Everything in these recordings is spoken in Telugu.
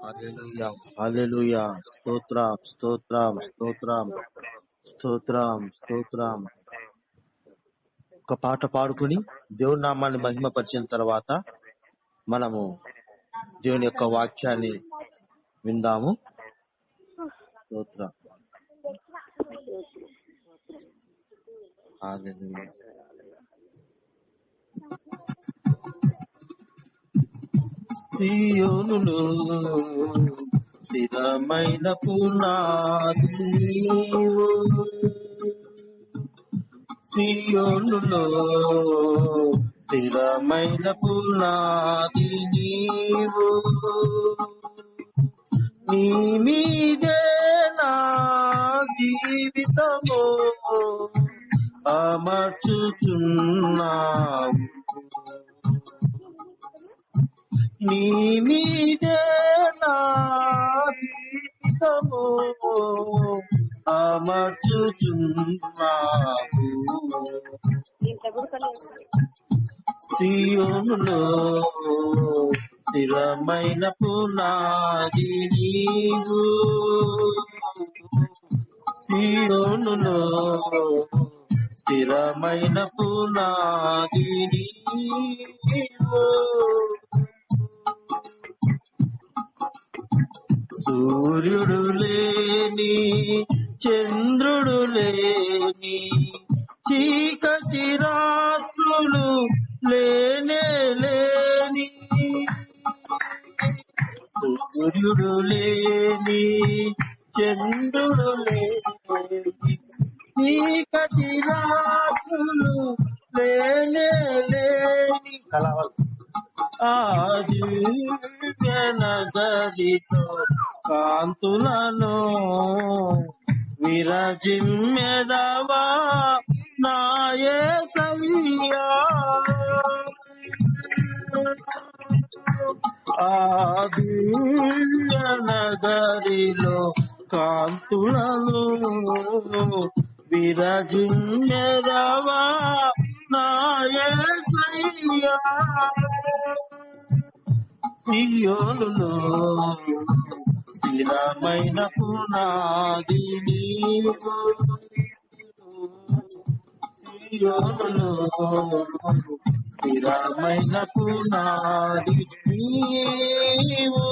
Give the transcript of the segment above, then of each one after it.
హల్లెలూయా హల్లెలూయా. స్తోత్రం స్తోత్రం స్తోత్రం స్తోత్రం స్తోత్రం. ఒక పాట పాడుకుని దేవుని నామాన్ని మహిమపరిచిన తర్వాత మనము దేవుని యొక్క వాక్యాన్ని విందాము. స్తోత్రం. హల్లెలూయా. సియోనులో స్థిరమైన పునాది నీవు, సియోనులో స్థిరమైన పునాది నీవు, నీ మీదే నా జీవితము అమర్చుచున్నావు, నీ మీదే నా జీవితము అమర్చుచున్నావు. సియోనులో స్థిరమైన పునాది నీవు, సియోనులో స్థిరమైన పునాది నీవు. సూర్యుడు లేని చంద్రుడు లేని చీకటి రాత్రులు లేనే లేని, సూర్యుడు లేని చంద్రుడు లేని చీకటి రాత్రులు లేనే లేని కలవాలి. ఆ దివ్య నగరితో కాంతులను విరజిమ్మెదవా నా యేసయ్యా, ఆ దివ్య నగరిలో కాంతులను విరజిమ్మెదవా నా యేసయ్యా. సియోనులో స్థిరమైన పునాది నీవు, సియోనులో స్థిరమైన పునాది నీవు.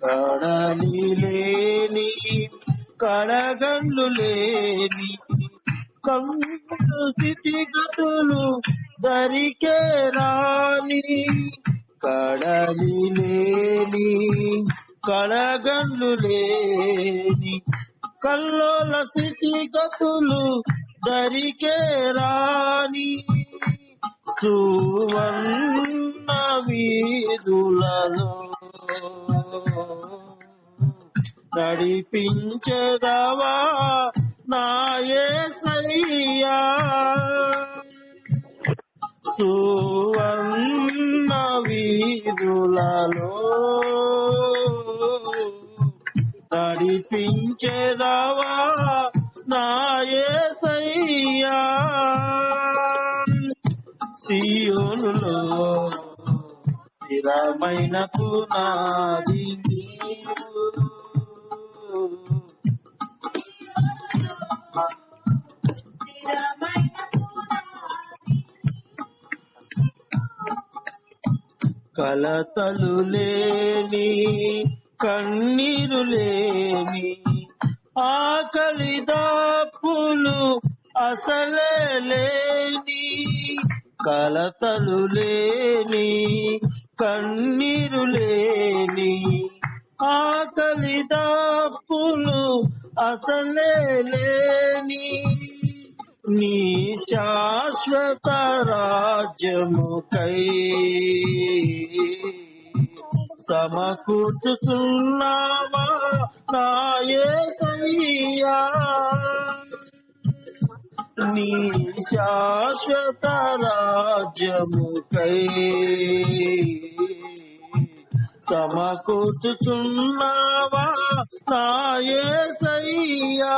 కడలి లేని కడగండ్లు లేని కమ్ముల స్థితిగతులు దరికే రాని, కడలి లేని కడగండ్లు లేని కల్లోల స్థితిగతులు దరికే రాని, సువర్ణ వీధులలో నడిపించదవా నా యేసయ్యా, సువర్ణ వీధులలో నడిపించదవా నా యేసయ్యా. సియోనులో స్థిరమైన పునాది నీవు, కలతలు లేని కన్నీరు లేని ఆకలి దప్పులు అసలే లేని, కలతలు లేని కన్నీరు లేని ఆకలి దప్పులు అసలే లేని, నీ శాశ్వత రాజ్యముకై సమకూర్చుచున్నావా నా యేసయ్యా, నీ శాశ్వత రాజ్యముకై సమకూర్చుచున్నావా నా యేసయ్యా.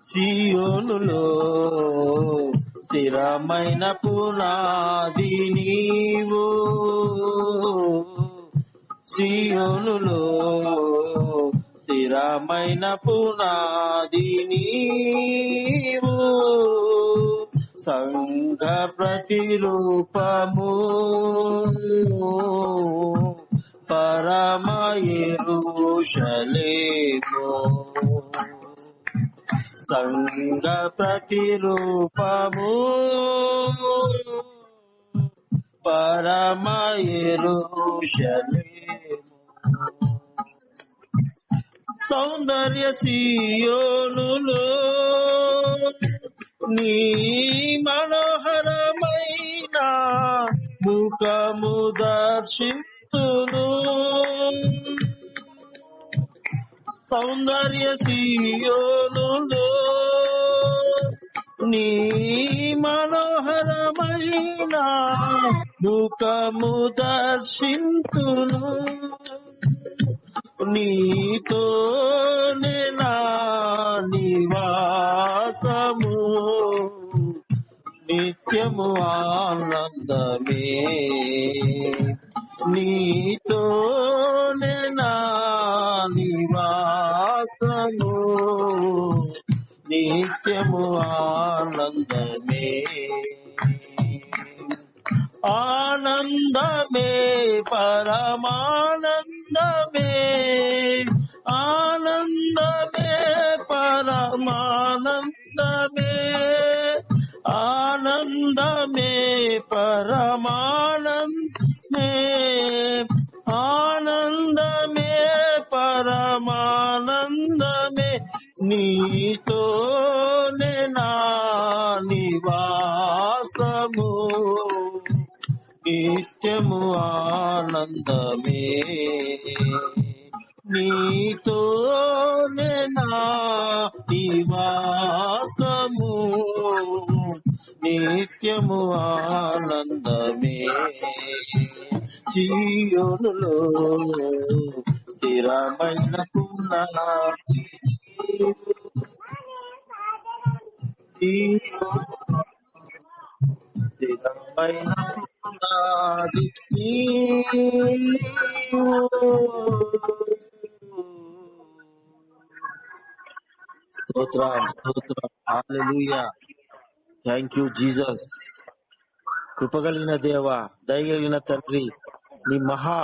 సియోనులో స్థిరమైన పునాది నీవు, సియోనులో స్థిరమైన పునాది నీవు, సంఘ ప్రతిరూపము పరమ యెరూషలేము, సంఘ ప్రతిరూపము పరమ యెరూషలేము. సౌందర్య సియోనులో నీ మనోహరమైన ముఖము దర్శింతును, సౌందర్య సియోనులో నీ మనోహరమైన ముఖము దర్శింతును, నీతోనే నా నివాసము నిత్యము ఆనందమే, నీతోనే నా నివాసము నిత్యము ఆనందమే, ఆనందమే పరమానందమే, ఆనందమే పరమానందమే, ఆనందమే పరమానందమే, ఆనందమే పరమానందమే, నీతోనే నా నివాసము నిత్యము ఆనందమే, నీతోనే నా నివాసము నిత్యము ఆనందమే, సియోనులో స్థిరమైన పునాది స్థిరమైన పునాది స్తోత్రం స్తోత్రం, హల్లెలూయా. Thank you Jesus. కృపగలిగిన దేవ, దయగలిగిన తండ్రి, నీ మహా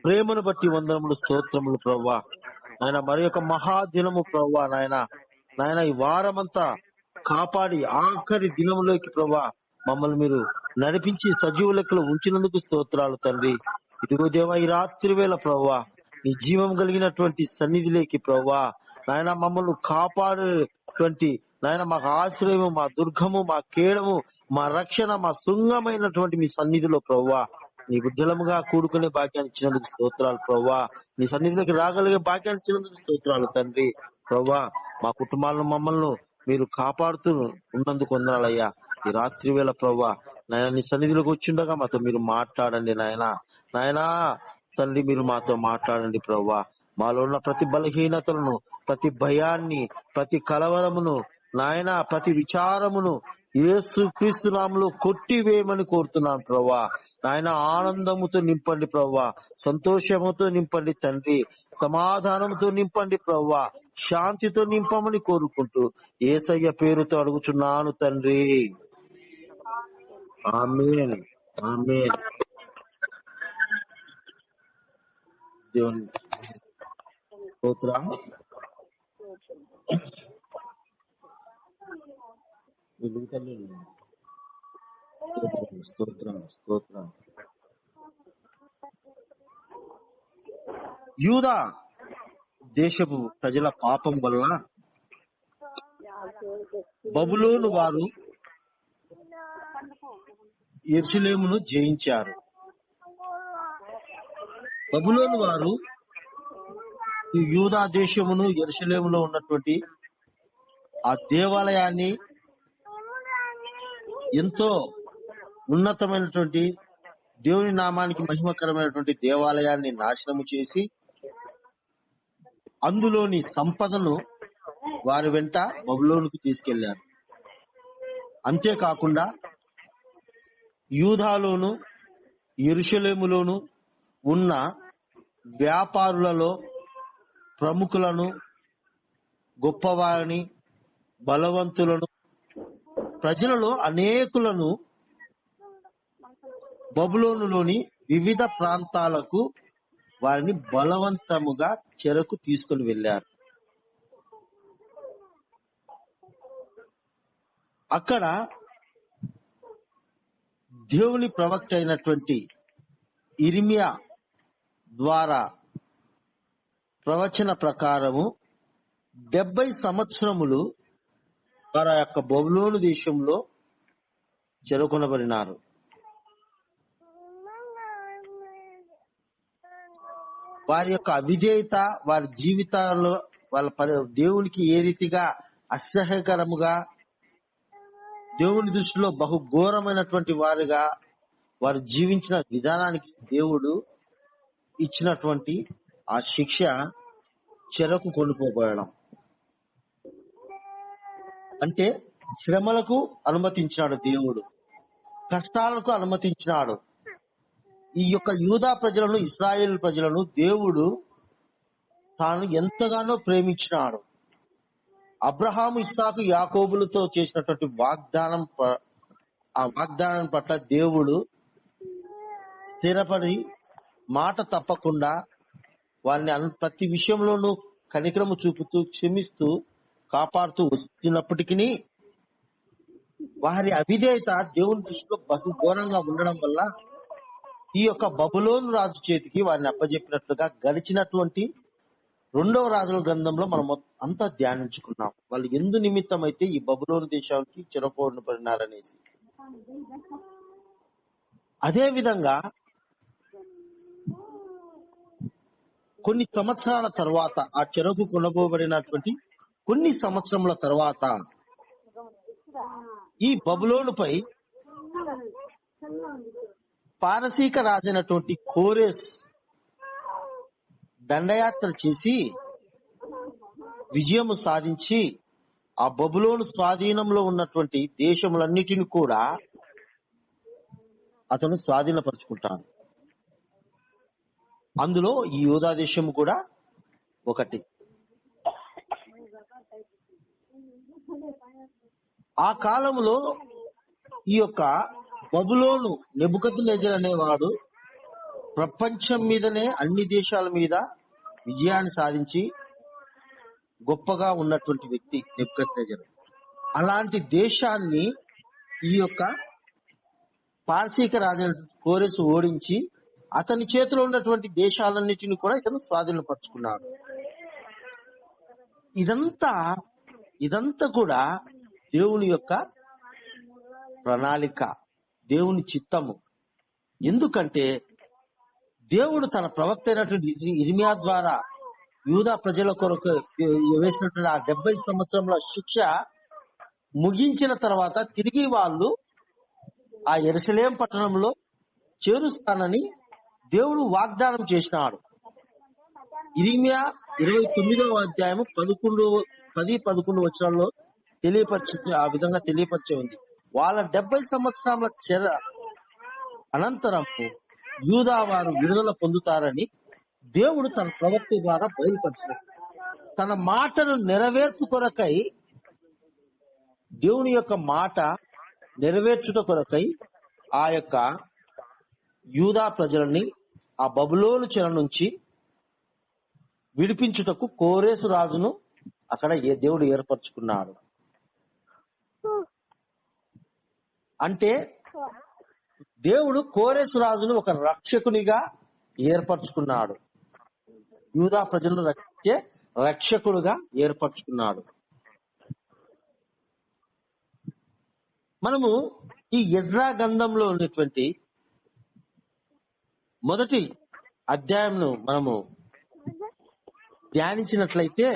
ప్రేమను బట్టి వందనములు, స్తోత్రములు ప్రవ్వా. నాయన మరి యొక్క మహాదినము ప్రవ్వా, నాయన ఈ వారమంతా కాపాడి ఆఖరి దినములోకి ప్రవ్వా మమ్మల్ని మీరు నడిపించి సజీవ లెక్కలు ఉంచినందుకు స్తోత్రాలు తండ్రి. ఇదిగో దేవా, ఈ రాత్రి వేళ ప్రవ్వా నీ జీవం కలిగినటువంటి సన్నిధిలోకి ప్రవ్వా నాయన మమ్మల్ని కాపాడేటువంటి నాయన మాకు ఆశ్రయము, మా దుర్గము, మా కేడము, మా రక్షణ, మా శృంగమైనటువంటి మీ సన్నిధిలో ప్రవ్వా నీ బిడ్డలముగా కూడుకునే భాగ్యాన్ని ఇచ్చినందుకు స్తోత్రాలు ప్రవ్వా. నీ సన్నిధిలోకి రాగలిగే భాగ్యాన్ని ఇచ్చినందుకు స్తోత్రాలు తండ్రి. ప్రవ్వా మా కుటుంబాలను మమ్మల్ని మీరు కాపాడుతూ ఉన్నందుకు వందనాలయ్యా. ఈ రాత్రి వేళ ప్రవ్వా నాయన నీ సన్నిధిలోకి వచ్చిండగా మాతో మీరు మాట్లాడండి నాయనా తండ్రి, మీరు మాతో మాట్లాడండి ప్రవ్వా. మాలో ఉన్న ప్రతి బలహీనతలను, ప్రతి భయాన్ని, ప్రతి కలవరమును నాయన, ప్రతి విచారమును యేసు క్రీస్తు నామములో కొట్టివేయమని కోరుతున్నాను ప్రవ్వా. నాయన ఆనందముతో నింపండి ప్రవ్వా, సంతోషముతో నింపండి తండ్రి, సమాధానముతో నింపండి ప్రవ్వా, శాంతితో నింపమని కోరుకుంటూ యేసయ్య పేరుతో అడుగుచున్నాను తండ్రి. ఆమేన్ ఆమేన్. దేవుని స్తోత్రం స్తోత్రం స్తోత్రం. యూదా దేశపు ప్రజల పాపం వలన బబులోను వారు యెరూషలేమును జయించారు. బబులోను వారు ఈ యూదా దేశమును, యెరూషలేములో ఉన్నటువంటి ఆ దేవాలయాన్ని, ఎంతో ఉన్నతమైనటువంటి దేవుని నామానికి మహిమకరమైనటువంటి దేవాలయాన్ని నాశనము చేసి అందులోని సంపదను వారి వెంట బబులోనుకు తీసుకెళ్లారు. అంతేకాకుండా యూదాలోను, యెరూషలేములోను ఉన్న వ్యాపారులలో ప్రముఖులను, గొప్పవారిని, బలవంతులను, ప్రజలలో అనేకులను బబులోనులోని వివిధ ప్రాంతాలకు వారిని బలవంతముగా చెరకు తీసుకుని వెళ్ళారు. అక్కడ దేవుని ప్రవక్త అయినటువంటి ఇర్మియా ద్వారా ప్రవచన ప్రకారము 70 సంవత్సరములు వారి యొక్క బబులోను దేశంలో చెరకొనబడినారు. వారి యొక్క అవిధేయత, వారి జీవితాల్లో వాళ్ళ దేవునికి ఏ రీతిగా అసహ్యకరముగా, దేవుని దృష్టిలో బహు ఘోరమైనటువంటి వారుగా వారు జీవించిన విధానానికి దేవుడు ఇచ్చినటువంటి ఆ శిక్ష చెరకు కొనుకోబడడం. అంటే శ్రమలకు అనుమతించినాడు దేవుడు, కష్టాలకు అనుమతించినాడు. ఈ యొక్క యూదా ప్రజలను, ఇశ్రాయేలు ప్రజలను దేవుడు తాను ఎంతగానో ప్రేమించినాడు. అబ్రహాము, ఇస్సాకు, యాకోబులతో చేసినటువంటి ఆ వాగ్దానం పట్ల దేవుడు స్థిరపడి మాట తప్పకుండా వారిని ప్రతి విషయంలోనూ కనికరము చూపుతూ, క్షమిస్తూ, కాపాడుతూ వస్తున్నప్పటికీ వారి అవిధేయత దేవుని దృష్టిలో బహు ఘోరంగా ఉండడం వల్ల ఈ యొక్క బబులోను రాజు చేతికి వారిని అప్పజెప్పినట్లుగా గడిచినటువంటి 2వ రాజుల గ్రంథంలో మనం అంతా ధ్యానించుకున్నాం. వాళ్ళు ఎందు నిమిత్తం అయితే ఈ బబులోను దేశానికి చెరపబడినారనేసి. అదే విధంగా కొన్ని సంవత్సరాల తర్వాత, ఆ చెరకు కొనబోబడినటువంటి కొన్ని సంవత్సరముల తర్వాత ఈ బబులోనుపై పారసీక రాజైనటువంటి కోరెస్ దండయాత్ర చేసి విజయము సాధించి ఆ బబులోను స్వాధీనంలో ఉన్నటువంటి దేశములన్నిటిని కూడా అతను స్వాధీనపరుచుకుంటాడు. అందులో ఈ యూదా దేశము కూడా ఒకటి. ఆ కాలంలో ఈ యొక్క బబులోను నెబుకద్నెజర్ అనేవాడు ప్రపంచం మీదనే అన్ని దేశాల మీద విజయాన్ని సాధించి గొప్పగా ఉన్నటువంటి వ్యక్తి నెబుకద్నెజర్. అలాంటి దేశాన్ని ఈ యొక్క పారసీక రాజు కోరెసు ఓడించి అతని చేతిలో ఉన్నటువంటి దేశాలన్నిటిని కూడా ఇతను స్వాధీనపరుచుకున్నాడు. ఇదంతా కూడా దేవుని యొక్క ప్రణాళిక, దేవుని చిత్తము. ఎందుకంటే దేవుడు తన ప్రవక్త అయినటువంటి ఇర్మియా ద్వారా యూదా ప్రజల కొరకు వేసినటువంటి ఆ 70 సంవత్సరముల శిక్ష ముగించిన తర్వాత తిరిగి వాళ్ళు ఆ యెరూషలేము పట్టణంలో చేరుస్తానని దేవుడు వాగ్దానం చేసినాడు. ఇర్మియా 29వ అధ్యాయము 10-11 వచనాల్లో ఆ విధంగా తెలియపరిచే ఉంది. వాళ్ళ 70 సంవత్సరాల చెర అనంతరం యూదా వారు విడుదల పొందుతారని దేవుడు తన ప్రవక్త ద్వారా బయలుపరిచాడు. తన మాటను నెరవేర్చు కొరకై, దేవుని యొక్క మాట నెరవేర్చుట కొరకై ఆ యొక్క యూదా ప్రజలని ఆ బబులోను చెర నుంచి విడిపించుటకు కోరెసు రాజును అక్కడ దేవుడు ఏర్పరచుకున్నాడు. అంటే దేవుడు కోరెసు రాజును ఒక రక్షకునిగా ఏర్పరచుకున్నాడు. యూదా ప్రజలను రక్షించే రక్షకుడుగా ఏర్పరచుకున్నాడు. మనము ఈ ఎజ్రా గ్రంథంలో ఉన్నటువంటి మొదటి అధ్యాయంను మనము ధ్యానించినట్లయితే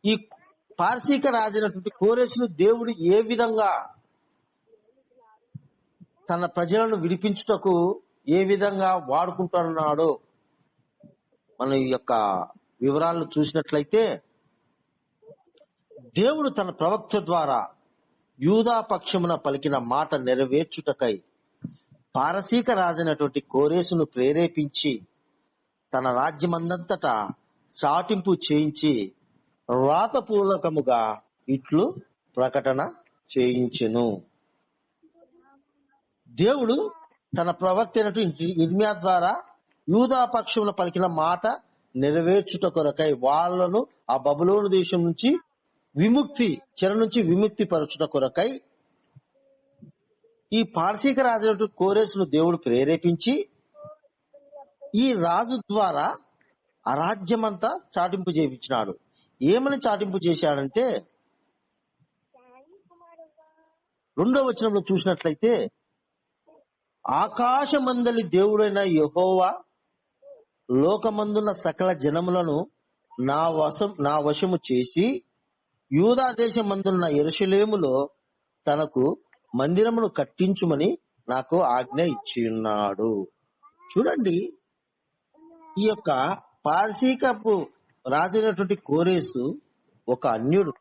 ఈ పారసీక రాజైనటువంటి కోరెసును దేవుడు ఏ విధంగా తన ప్రజలను విడిపించుటకు ఏ విధంగా వాడుకుంటున్నాడో మన ఈ యొక్క వివరాలను చూసినట్లయితే, దేవుడు తన ప్రవక్త ద్వారా యూదా పక్షమున పలికిన మాట నెరవేర్చుటకై పారసీక రాజైనటువంటి కోరెసును ప్రేరేపించి తన రాజ్యమందంతటా చాటింపు చేయించి వ్రాతపూర్వకముగా ఇట్లు ప్రకటన చేయించెను. దేవుడు తన ప్రవక్త అయినటువంటి ఇర్మియా ద్వారా యూదా పక్షమున పలికిన మాట నెరవేర్చుట కొరకై వాళ్లను ఆ బబులోను దేశం నుంచి చెర నుంచి విముక్తి పరచుట కొరకై ఈ పార్సీక రాజు కోరేసును దేవుడు ప్రేరేపించి ఈ రాజు ద్వారా ఆ రాజ్యమంతా చాటింపు చేయించినాడు. ఏమని చాటింపు చేశాడంటే 2వ వచనంలో చూసినట్లయితే, ఆకాశమందలి దేవుడైన యెహోవా లోకమందున్న సకల జనములను నా వశము చేసి యూదా దేశమందున్న యెరూషలేములో తనకు మందిరమును కట్టించుమని నాకు ఆజ్ఞ ఇచ్చి ఉన్నాడు. చూడండి, ఈ యొక్క పార్సీకపు రాజైనటువంటి కోరేసు ఒక అన్యుడు,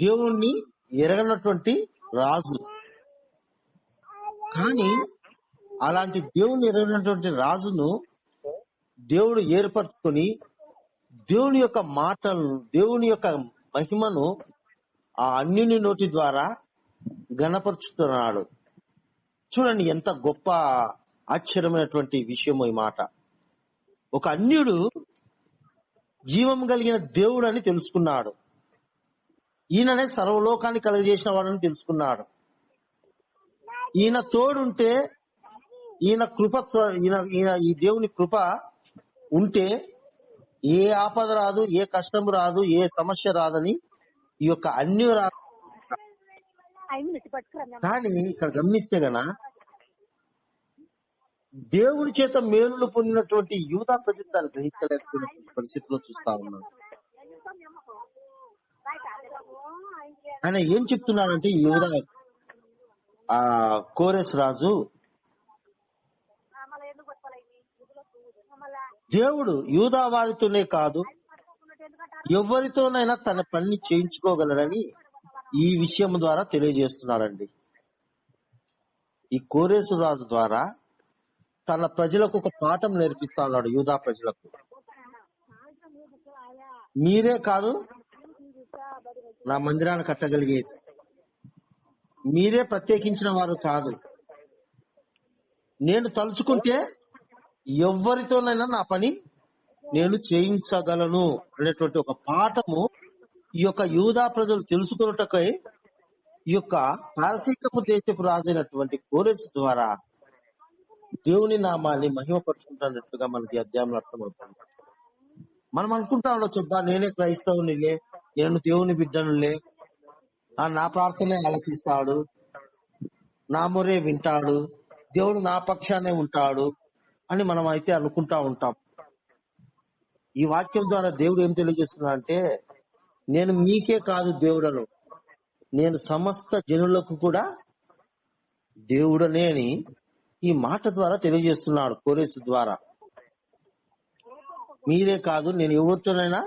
దేవుణ్ణి ఎరగనటువంటి రాజు. కానీ అలాంటి దేవుణ్ణి ఎరగనటువంటి రాజును దేవుడు ఏర్పరచుకొని దేవుని యొక్క మాటలను, దేవుని యొక్క మహిమను ఆ అన్యుని నోటి ద్వారా గణపరుచుతున్నాడు. చూడండి ఎంత గొప్ప ఆశ్చర్యమైనటువంటి విషయము ఈ మాట. ఒక అన్యుడు జీవం కలిగిన దేవుడు అని తెలుసుకున్నాడు. ఈయననే సర్వలోకాన్ని కలుగజేసిన వాడని తెలుసుకున్నాడు. ఈయన తోడుంటే, ఈయన కృప, ఈ దేవుని కృప ఉంటే ఏ ఆపద రాదు, ఏ కష్టం రాదు, ఏ సమస్య రాదని ఈ యొక్క అన్యు రాదు. కానీ ఇక్కడ గమనిస్తే గన దేవుని చేత మేలులు పొందినటువంటి యూదా ప్రజలు దాన్ని గ్రహించలేకపోయిన పరిస్థితిలో చూస్తా ఉన్నాం. ఆయన ఏం చెప్తున్నాడంటే, యూదా ఆ కోరెస్ రాజు, దేవుడు యూదా వారితోనే కాదు ఎవరితోనైనా తన పని చేయించుకోగలడని ఈ విషయం ద్వారా తెలియజేస్తున్నాడండి. ఈ కోరేసు రాజు ద్వారా తన ప్రజలకు ఒక పాఠం నేర్పిస్తా ఉన్నాడు. యూదా ప్రజలకు, మీరే కాదు నా మందిరాన్ని కట్టగలిగేది, మీరే ప్రత్యేకించిన వారు కాదు, నేను తలుచుకుంటే ఎవరితోనైనా నా పని నేను చేయించగలను అనేటువంటి ఒక పాఠము ఈ యొక్క యూదా ప్రజలు తెలుసుకున్నటకై ఈ యొక్క పారసీకపు దేశపు రాజైనటువంటి కోరెసు ద్వారా దేవుని నామాన్ని మహిమపరుచుకుంటున్నట్టుగా మనకి అధ్యాయంలో అర్థమవుతుంది. మనం అనుకుంటా ఉండొచ్చు, నేనే క్రైస్తవునిలే, నేను దేవుని బిడ్డనులే, నా ప్రార్థనే ఆలకిస్తాడు, నా మొరే వింటాడు, దేవుడు నా పక్షానే ఉంటాడు అని మనం అయితే అనుకుంటా ఉంటాం. ఈ వాక్యం ద్వారా దేవుడు ఏం తెలియజేస్తున్నాడంటే, నేను మీకే కాదు దేవుడను, నేను సమస్త జనులకు కూడా దేవుడనే అని ఈ మాట ద్వారా తెలియజేస్తున్నాడు కోరేసు ద్వారా. మీరే కాదు, నేను ఎవరితోనైనా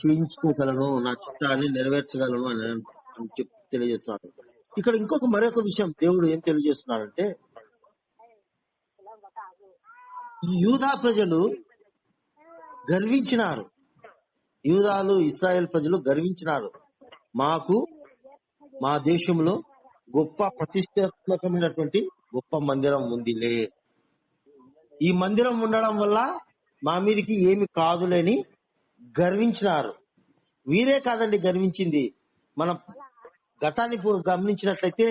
చేయించుకోగలను, నా చిత్తాన్ని నెరవేర్చగలను అని చెప్పి తెలియజేస్తున్నాడు. ఇక్కడ మరొక విషయం దేవుడు ఏం తెలియజేస్తున్నాడంటే, ఈ యూదా ప్రజలు గర్వించినారు, యూదాలు ఇశ్రాయేల్ ప్రజలు గర్వించినారు, మాకు మా దేశంలో గొప్ప ప్రతిష్టాత్మకమైనటువంటి గొప్ప మందిరం ఉందిలే, ఈ మందిరం ఉండడం వల్ల మా మీదకి ఏమి కాదులేని గర్వించినారు. వీరే కాదండి గర్వించింది, మనం గతాన్ని గమనించినట్లయితే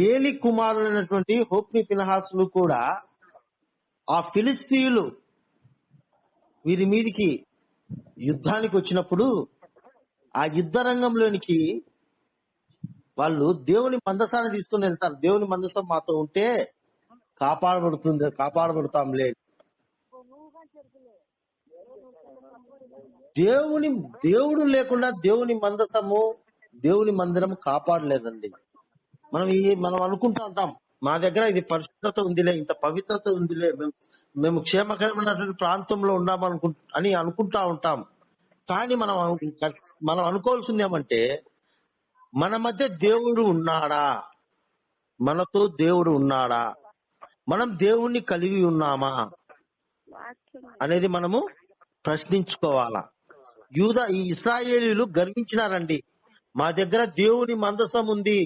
ఏలి కుమారులైనటువంటి హోప్ని ఫినహాసులు కూడా ఆ ఫిలిస్తీయులు వీరి మీదికి యుద్ధానికి వచ్చినప్పుడు ఆ యుద్ధ రంగంలోనికి వాళ్ళు దేవుని మందసాన్ని తీసుకుని వెళ్తారు. దేవుని మందసం మాతో ఉంటే కాపాడబడతాంలే. దేవుడు లేకుండా దేవుని మందసము, దేవుని మందిరం కాపాడలేదండి. మనం అనుకుంటా ఉంటాం, మా దగ్గర ఇది పరిశుద్ధత ఉందిలే, ఇంత పవిత్రత ఉందిలే, మేము క్షేమకరమైనటువంటి ప్రాంతంలో అని అనుకుంటా ఉంటాం. కానీ మనం అనుకోవాల్సింది ఏమంటే, మన మధ్య దేవుడు ఉన్నాడా, మనతో దేవుడు ఉన్నాడా, మనం దేవుణ్ణి కలిగి ఉన్నామా అనేది మనము ప్రశ్నించుకోవాలా. ఈ ఇశ్రాయేలీయులు గర్వించినారండి. మా దగ్గర దేవుని మందసం ఉంది,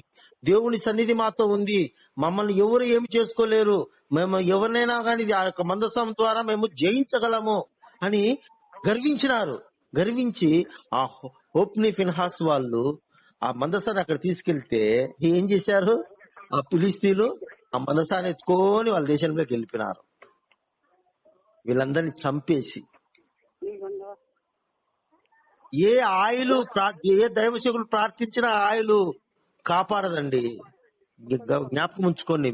దేవుని సన్నిధి మాతో ఉంది, మమ్మల్ని ఎవరు ఏమి చేసుకోలేరు, మేము ఎవరినైనా కానీ ఆ యొక్క మందసం ద్వారా మేము జయించగలము అని గర్వించినారు. గర్వించి ఆ హోప్ని ఫిన్హాస్ వాళ్ళు ఆ మందసాన్ని అక్కడ తీసుకెళ్తే ఏం చేశారు? ఆ ఫిలిష్తీయులు ఆ మందసాన్ని ఎత్తుకొని వాళ్ళ దేశంలోకి వెళ్ళిపోయినారు, వీళ్ళందరినీ చంపేసి. ఏ ఆయిలు ఏ దైవసేవకులు ప్రార్థించిన ఆయిలు కాపాడదండి, జ్ఞాపకం ఉంచుకోండి.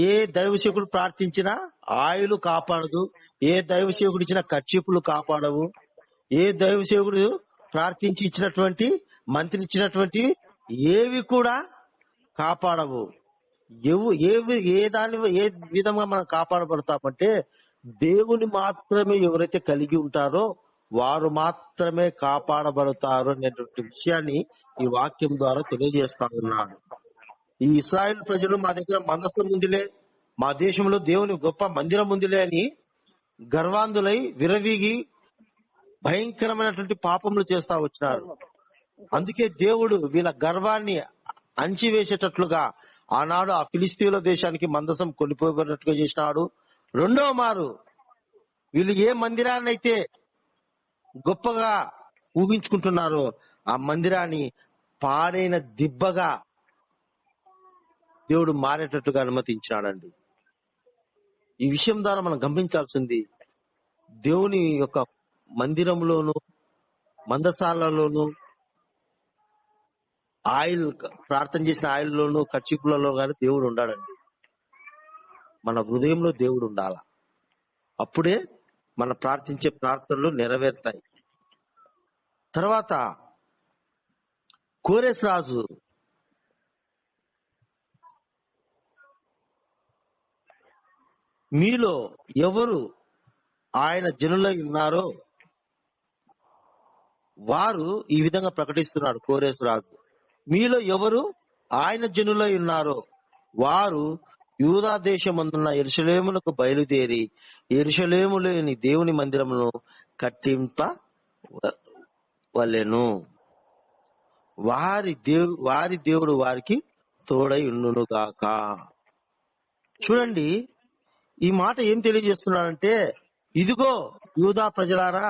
ఏ దైవసేవకుడు ప్రార్థించినా ఆయిలు కాపాడదు, ఏ దైవసేవకుడు ఇచ్చిన కర్చీపులు కాపాడవు, ఏ దైవసేవకుడు ప్రార్థించి ఇచ్చినటువంటి మంత్రి ఇచ్చినటువంటి ఏవి కూడా కాపాడవు. ఏ విధంగా మనం కాపాడబడతామంటే దేవుని మాత్రమే ఎవరైతే కలిగి ఉంటారో వారు మాత్రమే కాపాడబడతారు అనేటువంటి విషయాన్ని ఈ వాక్యం ద్వారా తెలియజేస్తా ఉన్నాడు. ఈ ఇశ్రాయేలు ప్రజలు మా దగ్గర మందసం ఉందిలే, మా దేశంలో దేవుని గొప్ప మందిరం ఉందిలే అని గర్వాంధులై విరవీగి భయంకరమైనటువంటి పాపములు చేస్తా వచ్చినారు. అందుకే దేవుడు వీళ్ళ గర్వాన్ని అణిచివేసేటట్లుగా ఆనాడు ఆ ఫిలిస్తీన్ల దేశానికి మందసం కొనిపోయినట్టుగా చేసినాడు. రెండవ మారు వీళ్ళు ఏ మందిరాన్ని అయితే గొప్పగా ఊహించుకుంటున్నారో ఆ మందిరాన్ని పాడైన దిబ్బగా దేవుడు మారేటట్టుగా అనుమతించాడండి. ఈ విషయం ద్వారా మనం గమనించాల్సింది, దేవుని యొక్క మందిరంలోను మందసాలలోను ఆయిల్ ప్రార్థన చేసిన ఆయిల్లోను కర్చీపులలో కానీ దేవుడు ఉండాడండి. మన హృదయంలో దేవుడు ఉండాల, అప్పుడే మన ప్రార్థించే ప్రార్థనలు నెరవేరుతాయి. తర్వాత కోరెషు రాజు మీలో ఎవరు ఆయన జనులై ఉన్నారో వారు ఈ విధంగా ప్రకటిస్తున్నాడు. కోరెషు రాజు మీలో ఎవరు ఆయన జనులై ఉన్నారో వారు యూదా దేశమందున్న యెరూషలేమునకు బయలుదేరి యెరూషలేములోని దేవుని మందిరమును కట్టింపవలెను, వారి దేవుడు వారికి తోడై ఉండును గాక. చూడండి, ఈ మాట ఏం తెలియజేస్తున్నాడంటే, ఇదిగో యూదా ప్రజలారా,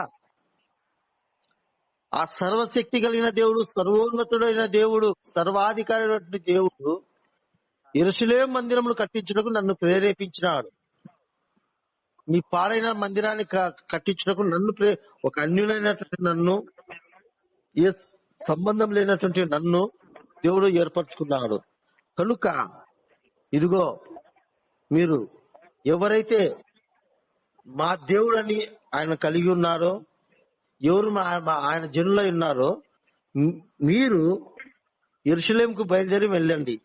ఆ సర్వశక్తి కలిగిన దేవుడు, సర్వోన్నతుడైన దేవుడు, సర్వాధికారి దేవుడు యెరూషలేము మందిరమును కట్టించుటకు నన్ను ప్రేరేపించినాడు. మీ పాడైన మందిరాన్ని కట్టించుటకు నన్ను ఒక అన్యులైనటువంటి నన్ను, ఏ సంబంధం లేనటువంటి నన్ను దేవుడు ఏర్పరచుకున్నాడు. కనుక ఇదిగో మీరు ఎవరైతే మా దేవుడని ఆయన కలిగి ఉన్నారో, ఎవరు ఆయన జనులై ఉన్నారో, మీరు యెరూషలేముకు బయలుదేరి వెళ్ళండి,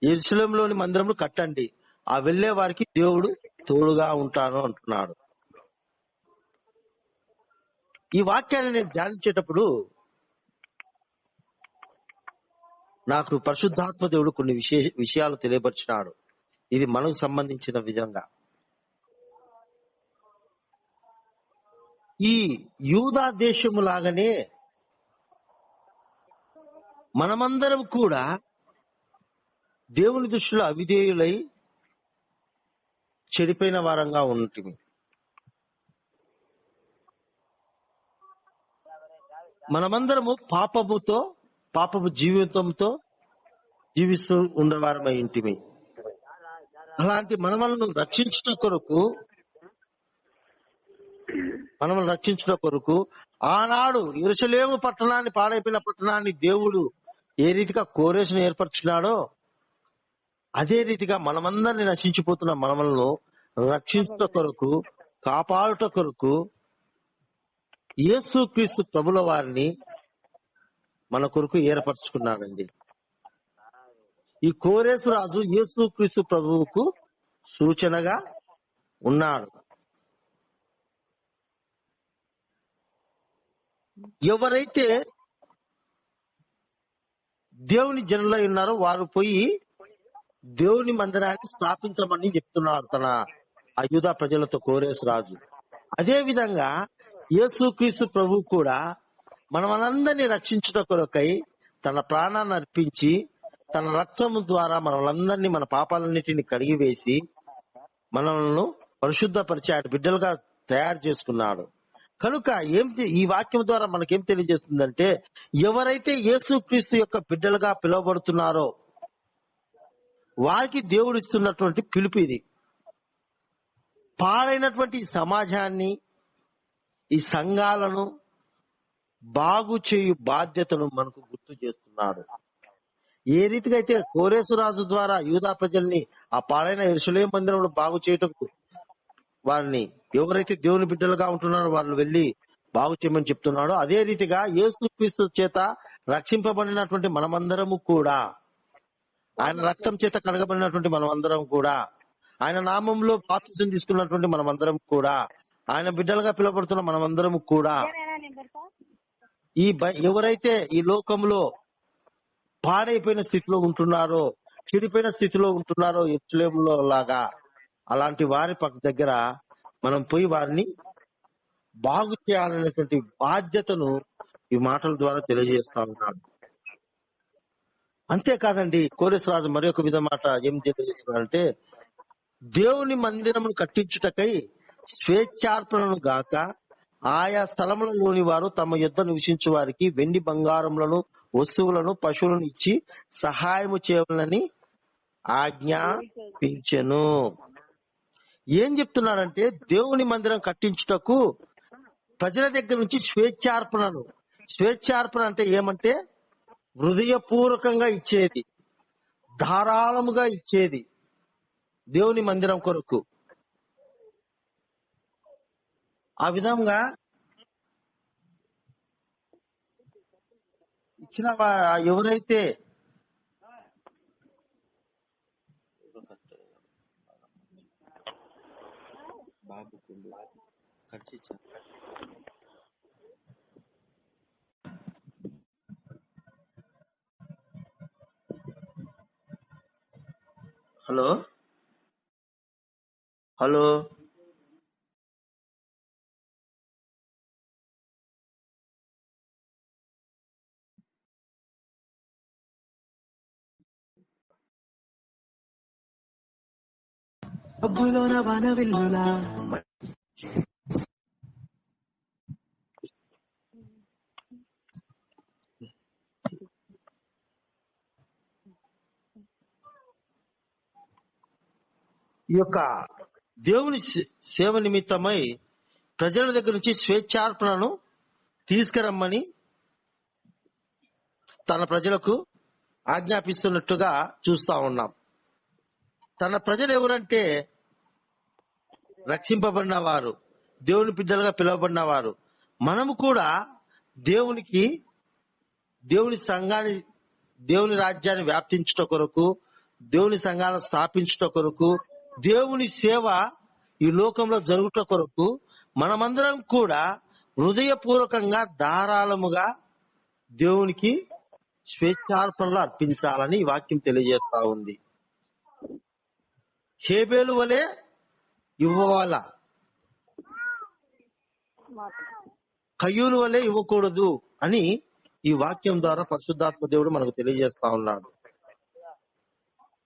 యెరూషలేములోని మందిరమును కట్టండి, ఆ వెళ్లే వారికి దేవుడు తోడుగా ఉంటాను అంటున్నాడు. ఈ వాక్యాన్ని నేను ధ్యానించేటప్పుడు నాకు పరిశుద్ధాత్మ దేవుడు కొన్ని విషయాలు తెలియపరిచినాడు. ఇది మనకు సంబంధించిన విధంగా. ఈ యూదా దేశము లాగానే మనమందరం కూడా దేవుని దృష్టిలో అవిధేయులై చెడిపోయిన వారంగా ఉంటుంది. మనమందరము పాపపు జీవితంతో జీవిస్తూ ఉండేవారమై ఇంటిమి. అలాంటి మనలను రక్షించడం కొరకు ఆనాడు యెరూషలేము పట్టణాన్ని, పాడైపోయిన పట్టణాన్ని దేవుడు ఏ రీతిగా కోరెషును ఏర్పరచుకున్నాడో అదే రీతిగా మనమందరినీ నశించిపోతున్న మనలను రక్షించుట కొరకు, కాపాడుట కొరకు యేసుక్రీస్తు ప్రభుల వారిని మన కొరకు ఏర్పరచుకున్నాడండి. ఈ కోరెషు రాజు యేసుక్రీస్తు ప్రభువుకు సూచనగా ఉన్నాడు. ఎవరైతే దేవుని జనులై ఉన్నారో వారు పోయి దేవుని మందిరాన్ని స్థాపించమని చెప్తున్నాడు తన యూదా ప్రజలతో కోరేసు రాజు. అదే విధంగా యేసుక్రీస్తు ప్రభు కూడా మనమందరినీ రక్షించుట కొరకై తన ప్రాణాన్ని అర్పించి తన రక్తము ద్వారా మనలందరినీ మన పాపాలన్నిటిని కడిగివేసి మనల్ని పరిశుద్ధపరిచి ఆయన బిడ్డలుగా తయారు చేసుకున్నాడు. కనుక ఈ వాక్యం ద్వారా మనకేం తెలియజేస్తుందంటే, ఎవరైతే యేసుక్రీస్తు యొక్క బిడ్డలుగా పిలువబడుతున్నారో వారికి దేవుడు ఇస్తున్నటువంటి పిలుపు ఇది. పాడైనటువంటి సమాజాన్ని, ఈ సంఘాలను బాగు చేయు బాధ్యతను మనకు గుర్తు చేస్తున్నాడు. ఏ రీతిగా అయితే కోరేసు రాజు ద్వారా యూదా ప్రజల్ని ఆ పాడైన యెరూషలేము మందిరంలో బాగు చేయటకు వారిని ఎవరైతే దేవుని బిడ్డలుగా ఉంటున్నారో వాళ్ళు వెళ్లి బాగు చేయమని చెప్తున్నాడో, అదే రీతిగా యేసుక్రీస్తు చేత రక్షింపబడినటువంటి మనమందరము కూడా, ఆయన రక్తం చేత కడగబడినటువంటి మనమందరం కూడా, ఆయన నామంలో బాప్తిసం తీసుకున్నటువంటి మనమందరం కూడా, ఆయన బిడ్డలుగా పిలువబడుతున్న మనమందరం కూడా ఎవరైతే ఈ లోకంలో పాడైపోయిన స్థితిలో ఉంటున్నారో, చెడిపోయిన స్థితిలో ఉంటున్నారో యెరూషలేములో లాగా, అలాంటి వారి దగ్గర మనం పోయి వారిని బాగు చేయాలనేటువంటి బాధ్యతను ఈ మాటల ద్వారా తెలియజేస్తా ఉన్నాడు. అంతేకాదండి, కోరేసు రాజు మరొక విధ మాట ఏం తెలియజేస్తున్నాడంటే, దేవుని మందిరమును కట్టించుటకై స్వేచ్ఛార్పణను గాక ఆయా స్థలములలోని వారు తమ యొద్ద నివసించు వారికి వెండి బంగారములను వస్తువులను పశువులను ఇచ్చి సహాయము చేయవాలని ఆజ్ఞాపించెను. ఏం చెప్తున్నాడంటే, దేవుని మందిరం కట్టించుటకు ప్రజల దగ్గర నుంచి స్వేచ్ఛార్పణ అంటే ఏమంటే హృదయపూర్వకంగా ఇచ్చేది, ధారాళముగా ఇచ్చేది దేవుని మందిరం కొరకు. ఆ విధంగా ఇచ్చిన ఎవరైతే హలో హలో అబ్బులోన వనవిల్లులా ఈ యొక్క దేవుని సేవ నిమిత్తమై ప్రజల దగ్గర నుంచి స్వేచ్ఛార్పణను తీసుకురమ్మని తన ప్రజలకు ఆజ్ఞాపిస్తున్నట్టుగా చూస్తా ఉన్నాం. తన ప్రజలు ఎవరంటే రక్షింపబడిన వారు, దేవుని బిడ్డలుగా పిలువబడిన వారు. మనము కూడా దేవుని సంఘాన్ని, దేవుని రాజ్యాన్ని వ్యాప్తించుట కొరకు, దేవుని సంఘాలను స్థాపించుట కొరకు, దేవుని సేవ ఈ లోకంలో జరుగుట కొరకు మనమందరం కూడా హృదయపూర్వకంగా ధారాళముగా దేవునికి స్వేచ్ఛార్పణలు అర్పించాలని ఈ వాక్యం తెలియజేస్తా ఉంది. హేబేలు వలె ఇవ్వాల, కయ్యూను వలె ఇవ్వకూడదు అని ఈ వాక్యం ద్వారా పరిశుద్ధాత్మ దేవుడు మనకు తెలియజేస్తా ఉన్నాడు.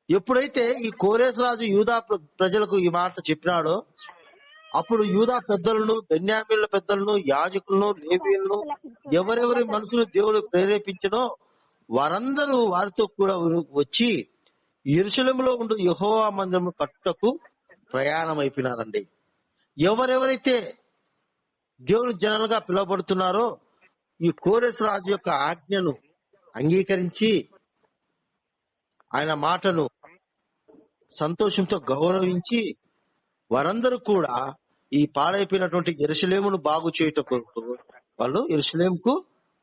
ఎప్పుడైతే ఈ కోరేసు రాజు యూదా ప్రజలకు ఈ మాట చెప్పినాడో, అప్పుడు యూదా పెద్దలను, బెన్యామీన్ల పెద్దలను, యాజకులను, లేవీయులను, ఎవరెవరి మనసును దేవుడు ప్రేరేపించనో వారందరూ వారితో కూడా వచ్చి యెరూషలేములో ఉండు యెహోవా మందిరము కట్టుటకు ప్రయాణం అయిపోయినారండి. ఎవరెవరైతే దేవుని జనాలుగా పిలువబడుతున్నారో ఈ కోరేసు రాజు యొక్క ఆజ్ఞను అంగీకరించి ఆయన మాటను సంతోషంతో గౌరవించి వారందరూ కూడా ఈ పాడైపోయినటువంటి యెరూషలేమును బాగు చేయుట కొరకు వాళ్ళు యెరూషలేముకు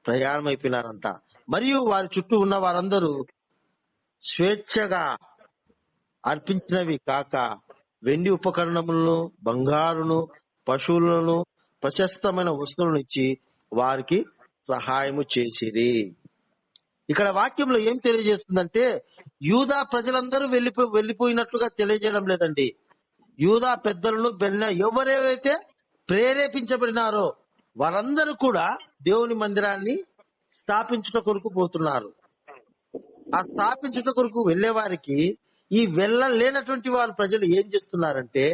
ప్రయాణం అయిపోయినారంట. మరియు వారి చుట్టూ ఉన్న వారందరూ స్వేచ్ఛగా అర్పించినవి కాక వెండి ఉపకరణములను, బంగారును, పశువులను, ప్రశస్తమైన వస్తువులను ఇచ్చి వారికి సహాయము చేసిరి. ఇక్కడ వాక్యంలో ఏం తెలియజేస్తుందంటే, యూదా ప్రజలందరూ వెళ్ళిపోయినట్లుగా తెలియజేయడం లేదండి. యూదా పెద్దలను ఎవరెవరైతే ప్రేరేపించబడినారో వారందరూ కూడా దేవుని మందిరాన్ని స్థాపించుట కొరకు పోతున్నారు. ఆ స్థాపించుట కొరకు వెళ్లే వారికి ఈ వెళ్ళలేనటువంటి వారు ప్రజలు ఏం చేస్తున్నారంటే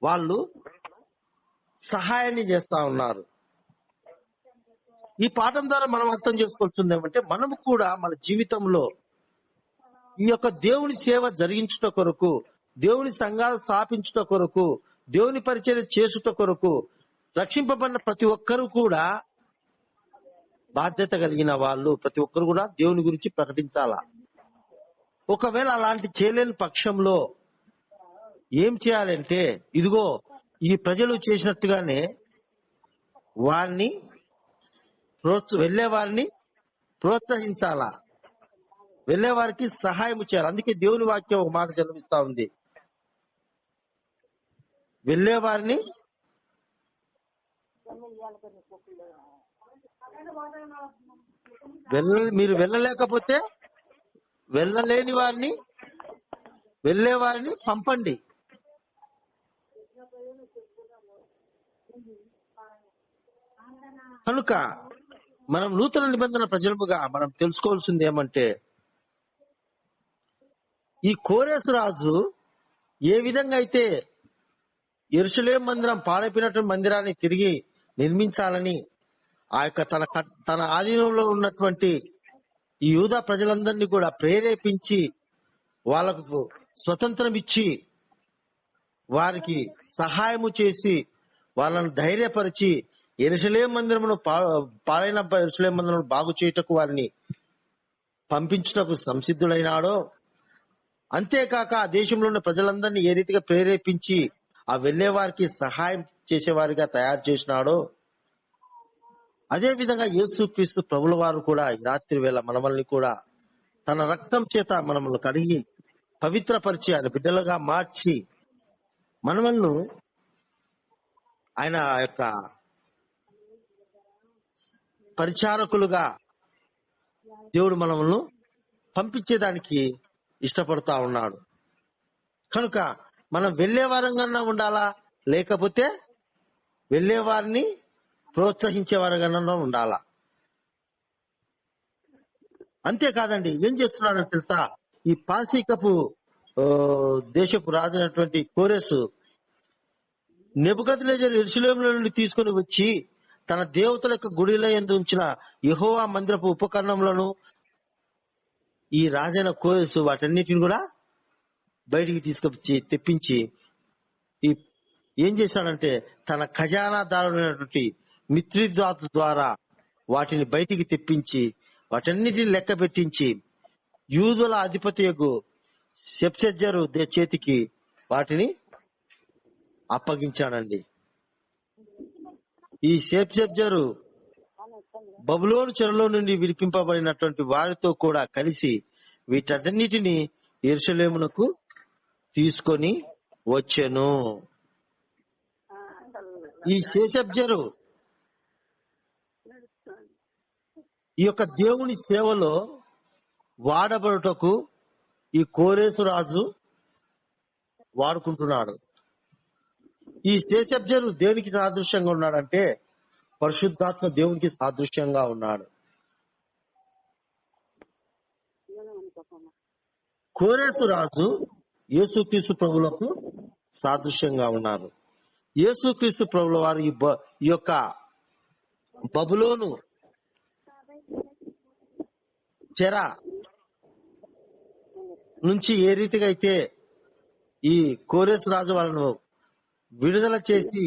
వాళ్ళు సహాయాన్ని చేస్తా ఉన్నారు. ఈ పాఠం ద్వారా మనం అర్థం చేసుకోవాల్సింది ఏమంటే మనము కూడా మన జీవితంలో ఈ యొక్క దేవుని సేవ జరిగించుట కొరకు, దేవుని సంఘాలు స్థాపించుట కొరకు, దేవుని పరిచర్య చేసుట కొరకు రక్షింపబడిన ప్రతి ఒక్కరూ కూడా బాధ్యత కలిగిన వాళ్ళు, ప్రతి ఒక్కరు కూడా దేవుని గురించి ప్రకటించాలా. ఒకవేళ అలాంటి చేయలేని పక్షంలో ఏం చేయాలంటే ఇదిగో ఈ ప్రజలు చేసినట్టుగానే వారిని వెళ్లే వారిని ప్రోత్సహించాలా, వెళ్లే వారికి సహాయం చేయాలి. అందుకే దేవుని వాక్యం ఒక మాట చదివిస్తా ఉంది, వెళ్లే వారిని మీరు వెళ్ళలేకపోతే వెళ్ళలేని వారిని వెళ్లే వారిని పంపండి. కనుక మనం నూతన నిబంధన ప్రజలుగా మనం తెలుసుకోవాల్సింది ఏమంటే ఈ కోరేసు రాజు ఏ విధంగా అయితే యెరూషలేము మందిరం పాడైపోయినటువంటి మందిరాన్ని తిరిగి నిర్మించాలని ఆ యొక్క తన ఆధీనంలో ఉన్నటువంటి ఈ యూదా ప్రజలందరినీ కూడా ప్రేరేపించి వాళ్ళకు స్వతంత్రం ఇచ్చి వారికి సహాయము చేసి వాళ్ళను ధైర్యపరిచి యెరూషలేము మందిరమును పాడైన యెరూషలేము మందిరమును బాగు చేయుటకు వారిని పంపించుటకు సంసిద్ధుడైనాడో, అంతేకాక ఆ దేశంలో ఉన్న ప్రజలందరినీ ఏ రీతిగా ప్రేరేపించి ఆ వెళ్లే వారికి సహాయం చేసేవారిగా తయారు చేసినాడో, అదే విధంగా యేసుక్రీస్తు ప్రభుల వారు కూడా ఈ రాత్రి వేళ మనల్ని కూడా తన రక్తం చేత మనల్ని కడిగి పవిత్రపరిచి ఆయన బిడ్డలుగా మార్చి మనల్ని ఆయన యొక్క పరిచారకులుగా దేవుడు మనల్ని పంపించేదానికి ఇష్టపడతా ఉన్నాడు. కనుక మనం వెళ్లే వారంగా ఉండాలా, లేకపోతే వెళ్లే వారిని ప్రోత్సహించే వారంగా ఉండాలా. అంతేకాదండి, ఏం చేస్తున్నాడో తెలుసా, ఈ పారసీకపు దేశపు రాజు అయినటువంటి కోరెసు నెబుకద్నెజరు యెరూషలేములో నుండి తీసుకుని వచ్చి తన దేవతల యొక్క గుడిలో యందు ఉంచిన యెహోవా మందిరపు ఉపకరణములను ఈ రాజైన కోరెసు వాటన్నిటిని కూడా బయటికి తీసుకొచ్చి తెప్పించి ఏం చేశాడంటే తన ఖజానాదారుడైనటువంటి మిత్రిదాతు ద్వారా వాటిని బయటికి తెప్పించి వాటన్నిటిని లెక్క పెట్టించి యూదుల అధిపతియగు షెప్షజ్జరు చేతికి వాటిని అప్పగించాడండి. ఈ షెప్షజ్జరు బబులోను చెరలో నుండి విడిపింపబడినటువంటి వారితో కూడా కలిసి వీటన్నిటిని యెరూషలేమునకు తీసుకొని వచ్చెను. ఈ షెప్షజ్జరు ఈ యొక్క దేవుని సేవలో వాడబడుటకు ఈ కోరేసు రాజు వాడుకుంటున్నాడు. ఈ షెప్షజ్జరు దేవునికి సాదృశ్యంగా ఉన్నాడంటే పరిశుద్ధాత్మ దేవునికి సాదృశ్యంగా ఉన్నాడు. కోరేసు రాజు యేసుక్రీస్తు ప్రభులకు సాదృశ్యంగా ఉన్నారు. యేసుక్రీస్తు ప్రభుల వారు ఈ యొక్క బబులోను చెర నుంచి ఏ రీతిగా అయితే ఈ కోరేసు రాజు వాళ్ళను విడుదల చేసి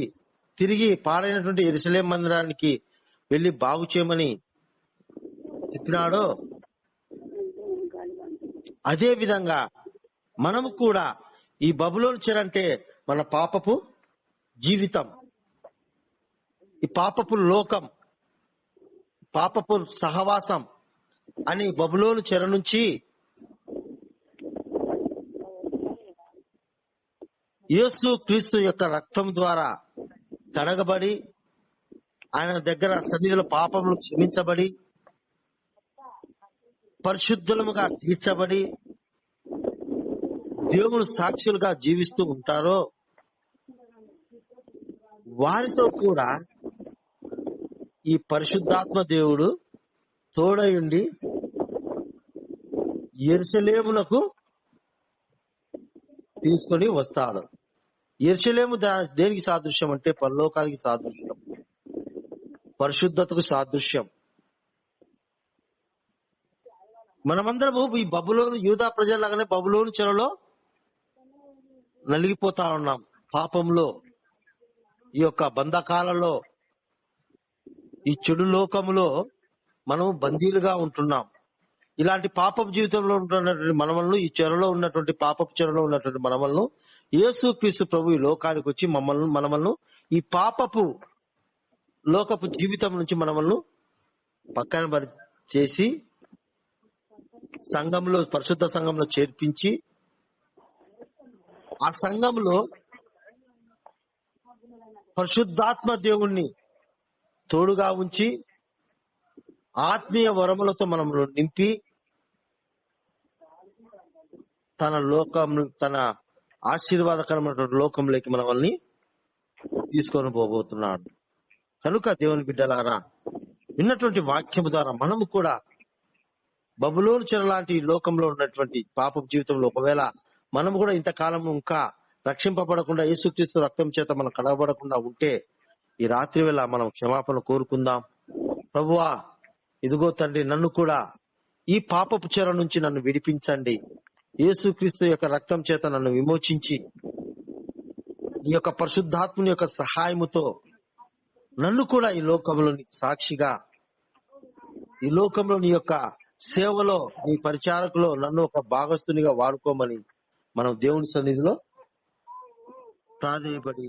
తిరిగి పాడైనటువంటి యెరూషలేము మందిరానికి వెళ్లి బాగు చేయమని చెప్పినాడో, అదే విధంగా మనము కూడా ఈ బబులోను చెర అంటే మన పాపపు జీవితం, ఈ పాపపు లోకం, పాపపు సహవాసం అని బబులోను చెర నుంచి యేసు క్రీస్తు యొక్క రక్తం ద్వారా కడగబడి ఆయన దగ్గర సన్నిధిలో పాపములు క్షమించబడి పరిశుద్ధులముగా తీర్చబడి దేవుని సాక్షులుగా జీవిస్తూ ఉంటారో వారితో కూడా ఈ పరిశుద్ధాత్మ దేవుడు తోడయుండి యెరూషలేమునకు తీసుకొని వస్తాడు. యెరూషలేము దేనికి సాదృశ్యం అంటే పరలోకానికి సాదృశ్యం, పరిశుద్ధతకు సాదృశ్యం. మనమందరము ఈ బబులోను యూదా ప్రజల్లాగానే బబులోను చెరలో నలిగిపోతా ఉన్నాం. పాపంలో, ఈ యొక్క బంధకాలలో, ఈ చెడు లోకములో మనం బందీలుగా ఉంటున్నాం. ఇలాంటి పాపపు జీవితంలో ఉంటున్నటువంటి మనమలను, ఈ చెరలో ఉన్నటువంటి పాపపు చెరలో ఉన్నటువంటి మనమలను యేసుక్రీస్తు ప్రభు ఈ లోకానికి వచ్చి మనమలను ఈ పాపపు లోకపు జీవితం నుంచి మనమలను పక్కన చేసి సంఘంలో, పరిశుద్ధ సంఘంలో చేర్పించి ఆ సంఘంలో పరిశుద్ధాత్మ దేవుణ్ణి తోడుగా ఉంచి ఆత్మీయ వరములతో మనము నింపి తన ఆశీర్వాదకరమైనటువంటి లోకంలోకి మనల్ని తీసుకొని పోబోతున్నాడు. కనుక దేవుని బిడ్డలారా, విన్నటువంటి వాక్యము ద్వారా మనము కూడా బబులోను చెర లాంటి లోకంలో ఉన్నటువంటి పాప జీవితంలో ఒకవేళ మనము కూడా ఇంతకాలం ఇంకా రక్షింపబడకుండా యేసుక్రీస్తు రక్తం చేత మనం కడగబడకుండా ఉంటే ఈ రాత్రి వేళ మనం క్షమాపణ కోరుకుందాం. ప్రభువా, ఇదిగో తండ్రి, నన్ను కూడా ఈ పాపపు చెర నుంచి నన్ను విడిపించండి. యేసుక్రీస్తు యొక్క రక్తం చేత నన్ను విమోచించి ఈ యొక్క పరిశుద్ధాత్ముని యొక్క సహాయముతో నన్ను కూడా ఈ లోకంలో సాక్షిగా, ఈ లోకంలో నీ యొక్క సేవలో, నీ పరిచారకులో నన్ను ఒక భాగస్తునిగా వాడుకోమని మనం దేవుని సన్నిధిలో ప్రాధేయపడి